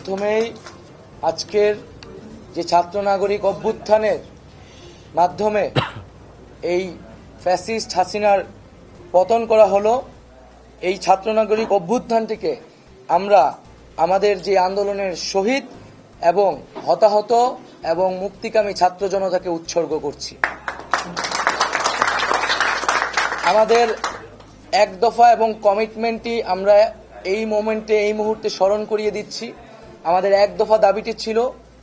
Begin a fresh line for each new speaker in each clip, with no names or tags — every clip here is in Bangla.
প্রথমেই আজকের যে ছাত্র নাগরিক অভ্যুত্থানের মাধ্যমে এই ফ্যাসিস্ট হাসিনার পতন করা হলো, এই ছাত্র নাগরিক অভ্যুত্থানটিকে আমরা আমাদের যে আন্দোলনের শহীদ এবং হতাহত এবং মুক্তিকামী ছাত্র জনতাকে উৎসর্গ করছি। আমাদের এক দফা এবং কমিটমেন্টটি আমরা এই মোমেন্টে এই মুহূর্তে স্মরণ করিয়ে দিচ্ছি। আমাদের এক দফা দাবিটি ছিল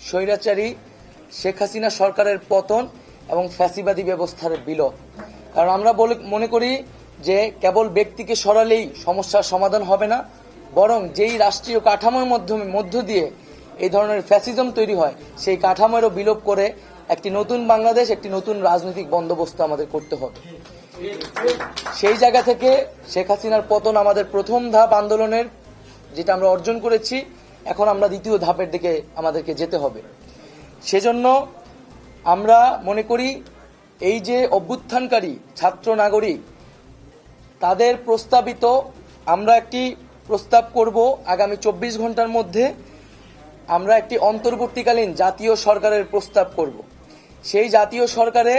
স্বৈরাচারী শেখ হাসিনা সরকারের পতন এবং ফ্যাসিবাদী ব্যবস্থার বিলোপ। কারণ আমরা মনে করি যে কেবল ব্যক্তিকে সরালেই সমস্যার সমাধান হবে না, বরং যেই রাষ্ট্রীয় কাঠামোর মধ্য দিয়ে এই ধরনের ফ্যাসিজম তৈরি হয় সেই কাঠামোরও বিলোপ করে একটি নতুন বাংলাদেশ, একটি নতুন রাজনৈতিক বন্দোবস্ত আমাদের করতে হবে। সেই জায়গা থেকে শেখ হাসিনার পতন আমাদের প্রথম ধাপ আন্দোলনের, যেটা আমরা অর্জন করেছি। এখন আমরা দ্বিতীয় ধাপের দিকে আমাদেরকে যেতে হবে। সেজন্য আমরা মনে করি এই যে অভ্যুত্থানকারী ছাত্র নাগরিক তাদের প্রস্তাবিত আমরা একটি প্রস্তাব করব আগামী 24 ঘন্টার মধ্যে আমরা একটি অন্তর্বর্তীকালীন জাতীয় সরকারের প্রস্তাব করব। সেই জাতীয় সরকারে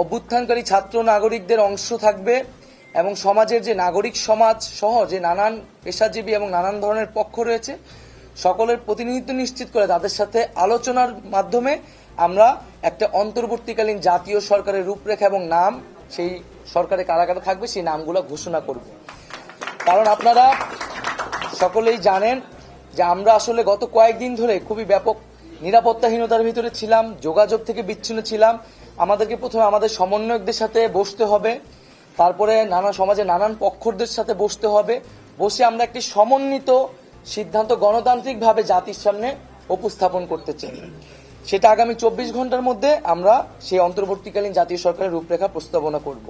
অভ্যুত্থানকারী ছাত্র নাগরিকদের অংশ থাকবে এবং সমাজের যে নাগরিক সমাজ সহ যে নানান পেশাজীবী এবং নানান ধরনের পক্ষ রয়েছে সকলের প্রতিনিধিত্ব নিশ্চিত করে তাদের সাথে আলোচনার মাধ্যমে আমরা একটা অন্তর্বর্তীকালীন জাতীয় সরকারের রূপরেখা এবং নাম, সেই সরকারে কারা কারা থাকবে সেই নামগুলো ঘোষণা করব। কারণ আপনারা সকলেই জানেন যে আমরা আসলে গত কয়েকদিন ধরে খুবই ব্যাপক নিরাপত্তাহীনতার ভিতরে ছিলাম, যোগাযোগ থেকে বিচ্ছিন্ন ছিলাম। আমাদেরকে প্রথমে আমাদের সমন্বয়কদের সাথে বসতে হবে, তারপরে সমাজের নানান পক্ষদের সাথে বসতে হবে, বসে আমরা একটি সমন্বিত সিদ্ধান্ত গণতান্ত্রিকভাবে জাতির সামনে উপস্থাপন করতে চাই। সেটা আগামী 24 ঘন্টার মধ্যে আমরা সেই অন্তর্বর্তীকালীন জাতীয় সরকারের রূপরেখা প্রস্তাবনা করব।